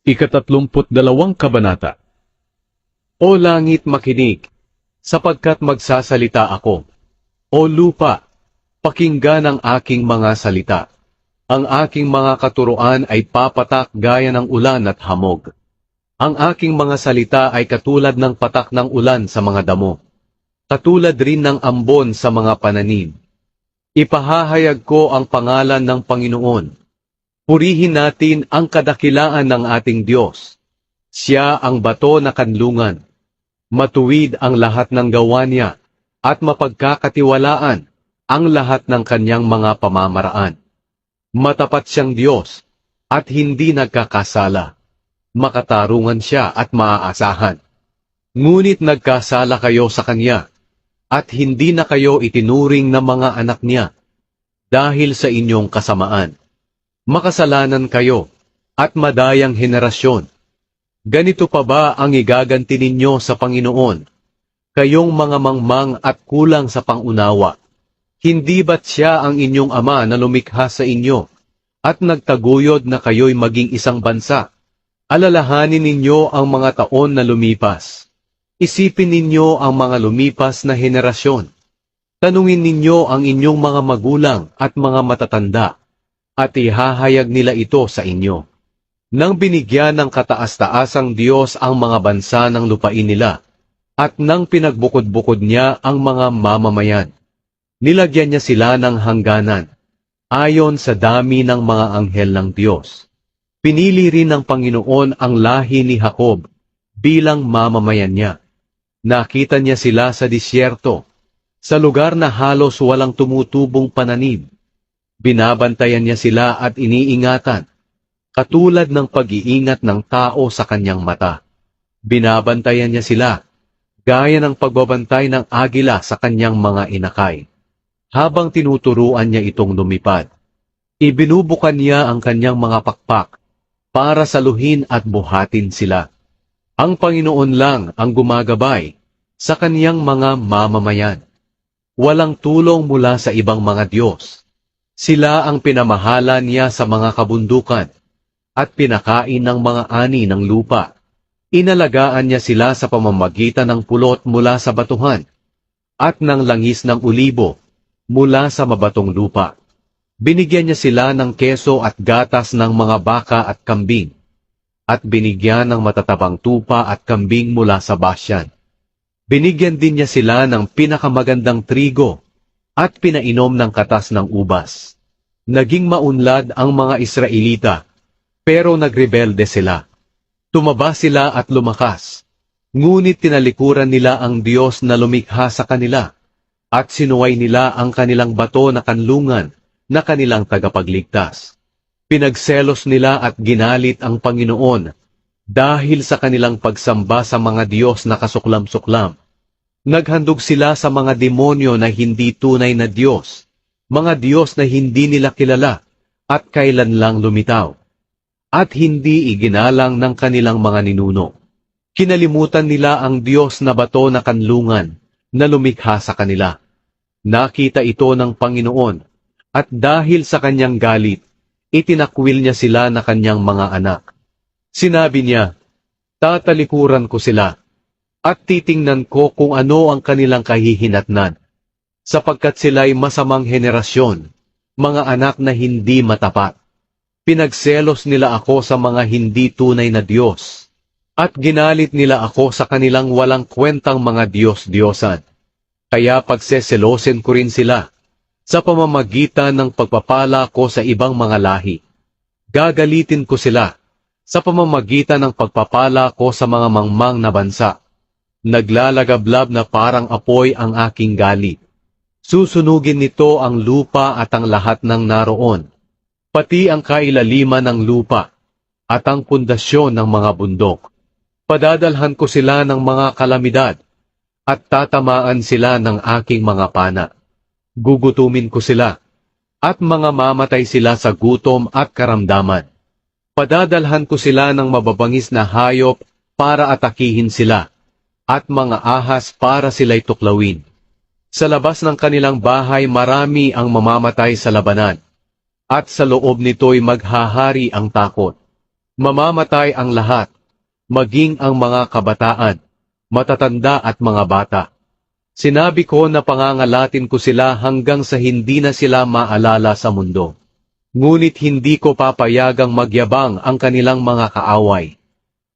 Ika-32 Kabanata. O langit, makinig, sapagkat magsasalita ako. O lupa, pakinggan ang aking mga salita. Ang aking mga katuruan ay papatak gaya ng ulan at hamog. Ang aking mga salita ay katulad ng patak ng ulan sa mga damo. Katulad rin ng ambon sa mga pananim. Ipahahayag ko ang pangalan ng Panginoon. Purihin natin ang kadakilaan ng ating Diyos. Siya ang bato na kanlungan. Matuwid ang lahat ng gawa niya, at mapagkakatiwalaan ang lahat ng kanyang mga pamamaraan. Matapat siyang Diyos, at hindi nagkakasala. Makatarungan siya at maaasahan. Ngunit nagkasala kayo sa Kanya, at hindi na kayo itinuring na mga anak niya, dahil sa inyong kasamaan. Makasalanan kayo, at madayang henerasyon. Ganito pa ba ang igaganti ninyo sa Panginoon? Kayong mga mangmang at kulang sa pangunawa. Hindi ba't siya ang inyong ama na lumikha sa inyo, at nagtaguyod na kayo'y maging isang bansa? Alalahanin ninyo ang mga taon na lumipas. Isipin ninyo ang mga lumipas na henerasyon. Tanungin ninyo ang inyong mga magulang at mga matatanda, at ihahayag nila ito sa inyo. Nang binigyan ng kataas-taasang Diyos ang mga bansa ng lupain nila, at nang pinagbukod-bukod niya ang mga mamamayan, nilagyan niya sila ng hangganan, ayon sa dami ng mga anghel ng Diyos. Pinili rin ng Panginoon ang lahi ni Jacob bilang mamamayan niya. Nakita niya sila sa disyerto, sa lugar na halos walang tumutubong pananim. Binabantayan niya sila at iniingatan, katulad ng pag-iingat ng tao sa kanyang mata. Binabantayan niya sila, gaya ng pagbabantay ng agila sa kanyang mga inakay. Habang tinuturuan niya itong lumipad, ibinubukan niya ang kanyang mga pakpak para saluhin at buhatin sila. Ang Panginoon lang ang gumagabay sa kaniyang mga mamamayan. Walang tulong mula sa ibang mga Diyos. Sila ang pinamahala niya sa mga kabundukan at pinakain ng mga ani ng lupa. Inalagaan niya sila sa pamamagitan ng pulot mula sa batuhan at ng langis ng ulibo mula sa mabatong lupa. Binigyan niya sila ng keso at gatas ng mga baka at kambing, at binigyan ng matatabang tupa at kambing mula sa Basyan. Binigyan din niya sila ng pinakamagandang trigo at pinainom ng katas ng ubas. Naging maunlad ang mga Israelita, pero nagrebelde sila. Tumaba sila at lumakas, ngunit tinalikuran nila ang Diyos na lumikha sa kanila, at sinuway nila ang kanilang bato na kanlungan na kanilang tagapagligtas. Pinagselos nila at ginalit ang Panginoon dahil sa kanilang pagsamba sa mga Diyos na kasuklam-suklam. Naghandog sila sa mga demonyo na hindi tunay na Diyos, mga Diyos na hindi nila kilala at kailan lang lumitaw, at hindi iginalang ng kanilang mga ninuno. Kinalimutan nila ang Diyos na bato na kanlungan na lumikha sa kanila. Nakita ito ng Panginoon, at dahil sa kanyang galit, itinakwil niya sila na kanyang mga anak. Sinabi niya, tatalikuran ko sila, at titingnan ko kung ano ang kanilang kahihinatnan, sapagkat sila'y masamang henerasyon, mga anak na hindi matapat. Pinagselos nila ako sa mga hindi tunay na Diyos, at ginalit nila ako sa kanilang walang kwentang mga Diyos-Diyosan. Kaya pagseselosin ko rin sila, sa pamamagitan ng pagpapala ko sa ibang mga lahi. Gagalitin ko sila sa pamamagitan ng pagpapala ko sa mga mangmang na bansa. Naglalagablab na parang apoy ang aking galit. Susunugin nito ang lupa at ang lahat ng naroon, pati ang kailaliman ng lupa at ang pundasyon ng mga bundok. Padadalhan ko sila ng mga kalamidad at tatamaan sila ng aking mga pana. Gugutumin ko sila, at mga mamatay sila sa gutom at karamdaman. Padadalhan ko sila ng mababangis na hayop para atakihin sila, at mga ahas para sila'y tuklawin. Sa labas ng kanilang bahay marami ang mamamatay sa labanan, at sa loob nito'y maghahari ang takot. Mamamatay ang lahat, maging ang mga kabataan, matatanda at mga bata. Sinabi ko na pangangalatin ko sila hanggang sa hindi na sila maalala sa mundo. Ngunit hindi ko papayagang magyabang ang kanilang mga kaaway.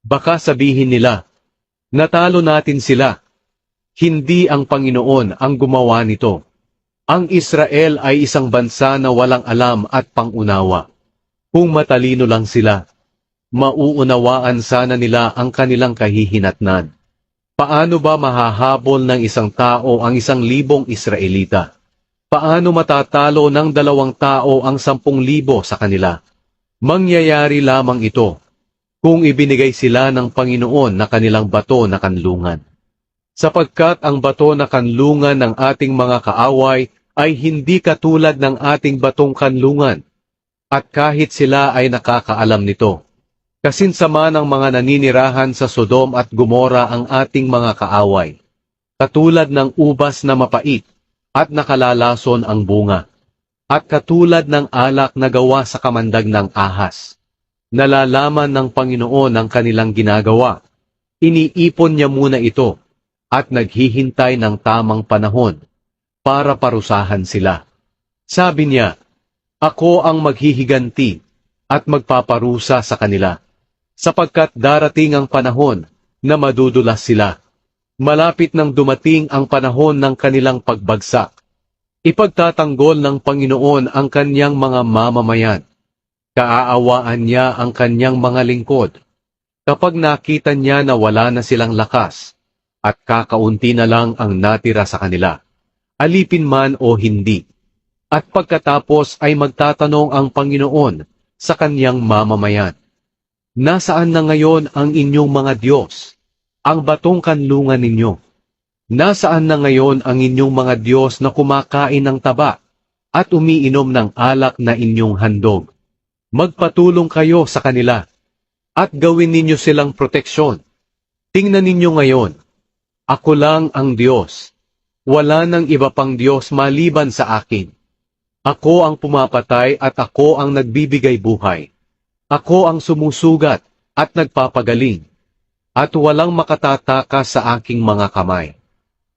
Baka sabihin nila, natalo natin sila. Hindi ang Panginoon ang gumawa nito. Ang Israel ay isang bansa na walang alam at pangunawa. Kung matalino lang sila, mauunawaan sana nila ang kanilang kahihinatnan. Paano ba mahahabol ng isang tao ang 1,000 Israelita? Paano matatalo ng 2 tao ang 10,000 sa kanila? Mangyayari lamang ito kung ibinigay sila ng Panginoon na kanilang bato na kanlungan. Sapagkat ang bato na kanlungan ng ating mga kaaway ay hindi katulad ng ating batong kanlungan, at kahit sila ay nakakaalam nito. Kasinsama ng mga naninirahan sa Sodom at Gomora ang ating mga kaaway, katulad ng ubas na mapait at nakalalason ang bunga, at katulad ng alak na gawa sa kamandag ng ahas. Nalalaman ng Panginoon ang kanilang ginagawa. Iniipon niya muna ito at naghihintay ng tamang panahon para parusahan sila. Sabi niya, ako ang maghihiganti at magpaparusa sa kanila, sapagkat darating ang panahon na madudulas sila. Malapit nang dumating ang panahon ng kanilang pagbagsak. Ipagtatanggol ng Panginoon ang kanyang mga mamamayan. Kaaawaan niya ang kanyang mga lingkod. Kapag nakita niya na wala na silang lakas, at kakaunti na lang ang natira sa kanila, alipin man o hindi. At pagkatapos ay magtatanong ang Panginoon sa kanyang mamamayan, nasaan na ngayon ang inyong mga Diyos, ang batong kanlungan ninyo? Nasaan na ngayon ang inyong mga Diyos na kumakain ng taba at umiinom ng alak na inyong handog? Magpatulong kayo sa kanila at gawin ninyo silang proteksyon. Tingnan ninyo ngayon, ako lang ang Diyos. Wala nang iba pang Diyos maliban sa akin. Ako ang pumapatay at ako ang nagbibigay buhay. Ako ang sumusugat at nagpapagaling, at walang makatatakas sa aking mga kamay.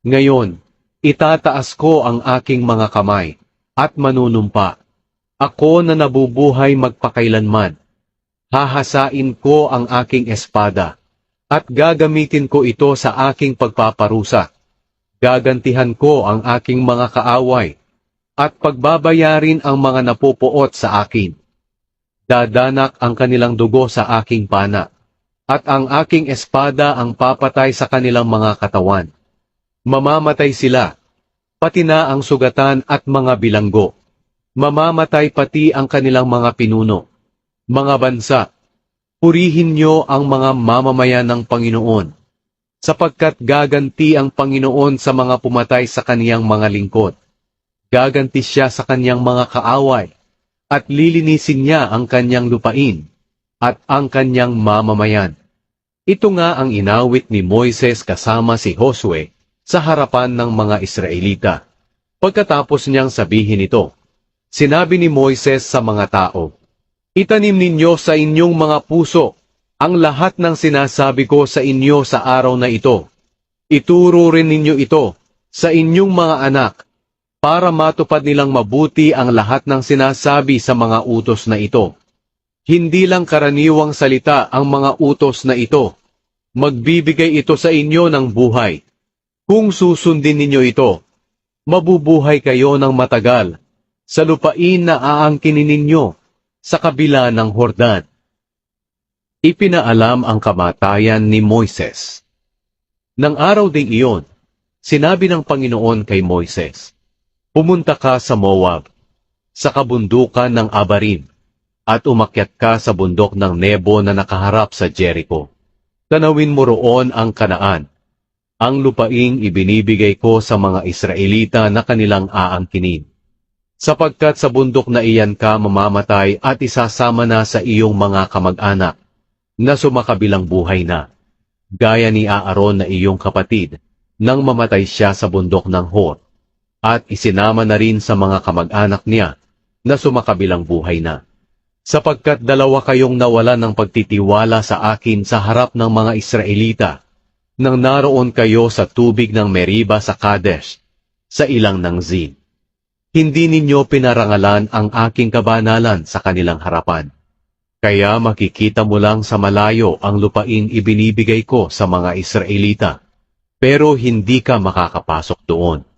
Ngayon, itataas ko ang aking mga kamay at manunumpa. Ako na nabubuhay magpakailanman. Hahasain ko ang aking espada at gagamitin ko ito sa aking pagpaparusa. Gagantihan ko ang aking mga kaaway at pagbabayarin ang mga napupuot sa akin. Dadanak ang kanilang dugo sa aking pana, at ang aking espada ang papatay sa kanilang mga katawan. Mamamatay sila, pati na ang sugatan at mga bilanggo. Mamamatay pati ang kanilang mga pinuno. Mga bansa, purihin niyo ang mga mamamayan ng Panginoon, sapagkat gaganti ang Panginoon sa mga pumatay sa kaniyang mga lingkod. Gaganti siya sa kaniyang mga kaaway, at lilinisin niya ang kanyang lupain at ang kanyang mamamayan. Ito nga ang inawit ni Moises kasama si Josue sa harapan ng mga Israelita. Pagkatapos niyang sabihin ito, sinabi ni Moises sa mga tao, itanim ninyo sa inyong mga puso ang lahat ng sinasabi ko sa inyo sa araw na ito. Ituro rin ninyo ito sa inyong mga anak, para matupad nilang mabuti ang lahat ng sinasabi sa mga utos na ito. Hindi lang karaniwang salita ang mga utos na ito. Magbibigay ito sa inyo ng buhay. Kung susundin ninyo ito, mabubuhay kayo ng matagal sa lupain na aangkinin ninyo sa kabila ng Hordan. Ipinaalam ang kamatayan ni Moises. Nang araw ding iyon, sinabi ng Panginoon kay Moises, pumunta ka sa Moab, sa kabundukan ng Abarim, at umakyat ka sa bundok ng Nebo na nakaharap sa Jericho. Tanawin mo roon ang Kanaan, ang lupaing ibinibigay ko sa mga Israelita na kanilang aangkinin. Sapagkat sa bundok na iyan ka mamamatay at isasama na sa iyong mga kamag-anak, na sumakabilang buhay na, gaya ni Aaron na iyong kapatid, nang mamatay siya sa bundok ng Hor. At isinama na rin sa mga kamag-anak niya na sumakabilang buhay na. Sapagkat dalawa kayong nawalan ng pagtitiwala sa akin sa harap ng mga Israelita, nang naroon kayo sa tubig ng Meriba sa Kadesh, sa ilang ng Zin. Hindi ninyo pinarangalan ang aking kabanalan sa kanilang harapan. Kaya makikita mo lang sa malayo ang lupaing ibinibigay ko sa mga Israelita, pero hindi ka makakapasok doon.